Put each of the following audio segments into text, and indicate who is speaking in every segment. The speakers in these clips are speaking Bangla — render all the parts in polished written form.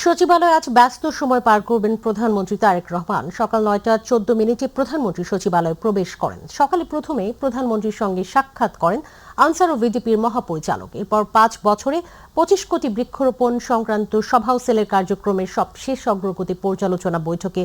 Speaker 1: সচিবালয়ে আজ ব্যস্ত সময় পার করবেন প্রধানমন্ত্রী তারেক রহমান। সকাল 9:14 প্রধানমন্ত্রী সচিবালয়ে প্রবেশ করেন। সকালে প্রথমে প্রধানমন্ত্রীর সঙ্গে সাক্ষাৎ করেন আনসার ও ভিডিপির মহাপরিচালক। এরপর 5 বছরে 25 কোটি বৃক্ষরোপণ সংক্রান্ত সভা ও সেলের কার্যক্রমের সবশেষ অগ্রগতি পর্যালোচনা বৈঠকে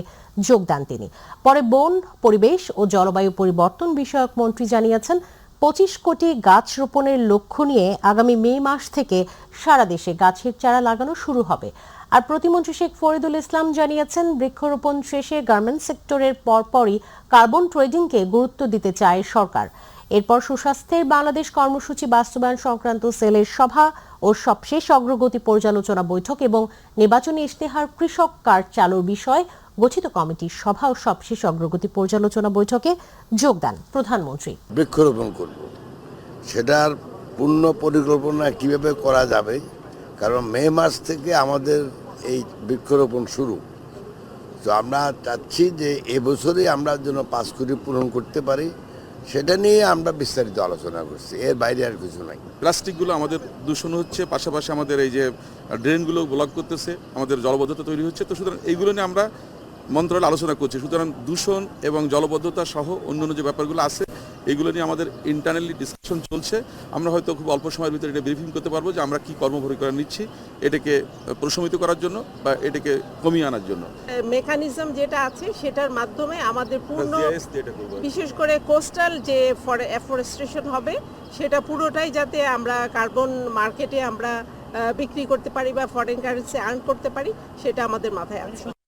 Speaker 1: যোগ দেন তিনি। পরে বন, পরিবেশ ও জলবায়ু পরিবর্তন বিষয়ক মন্ত্রী জানিয়েছেন 25 কোটি গাছ রোপণের লক্ষ্য নিয়ে আগামী মে মাস থেকে সারা দেশে গাছের চারা লাগানো শুরু হবে। আর প্রতিমন্ত্রী শেখ ফরিদুল ইসলাম জানিয়েছেন বৃক্ষরোপণ শেষে গার্মেন্টস সেক্টরের পরপরই কার্বন ট্রেডিংকে গুরুত্ব দিতে চায় সরকার। এরপর সুস্বাস্থ্যের বাংলাদেশ কর্মসূচি বাস্তবায়ন সংক্রান্ত সেলের সভা ও সবশেষ অগ্রগতি পর্যালোচনা বৈঠক এবং নির্বাচনী ইশতেহার কৃষক কার্ড চালুর বিষয়ে গঠিত কমিটির সভা ও সবশেষ অগ্রগতি পর্যালোচনা বৈঠকে যোগ দেন প্রধানমন্ত্রী।
Speaker 2: বৃক্ষরোপণ করব, সেটার পূর্ণ পরিকল্পনা কিভাবে করা যাবে, কারণ মে মাস থেকে আমাদের এই বৃক্ষরোপণ শুরু। তো আমরা চাচ্ছি যে এবছরই আমরা যেন 5 কোটি পূরণ করতে পারি, সেটা নিয়ে আমরা বিস্তারিত আলোচনা করছি। এর বাইরে আর কিছু নাই।
Speaker 3: প্লাস্টিকগুলো আমাদের দূষণ হচ্ছে, পাশাপাশি আমাদের এই যে ড্রেনগুলো ব্লক করতেছে, আমাদের জলবদ্ধতা তৈরি হচ্ছে। তো সুতরাং এইগুলো নিয়ে আমরা মন্ত্রণালয়ে আলোচনা করছি। সুতরাং দূষণ এবং জলবদ্ধতা সহ অন্যান্য যে ব্যাপারগুলো আছে এগুলো নিয়ে আমাদের ইন্টারনালি ডিসকাশন চলছে। আমরা হয়তো খুব অল্প সময়ের ভিতরে এটা ব্রিফিং করতে পারবো যে আমরা কি কর্মপরিকল্পনা নিচ্ছি এটাকে প্রশমিত করার জন্য বা এটাকে কমিয়ে আনার জন্য।
Speaker 4: মেকানিজম যেটা আছে সেটার মাধ্যমে আমাদের পূর্ণ, বিশেষ করে কোস্টাল যে এফরেস্টেশন হবে সেটা পুরোটাই যাতে আমরা কার্বন মার্কেটে আমরা বিক্রি করতে পারি বা ফরেন কারেন্সি আর্ন করতে পারি, সেটা আমাদের মাথায় আছে।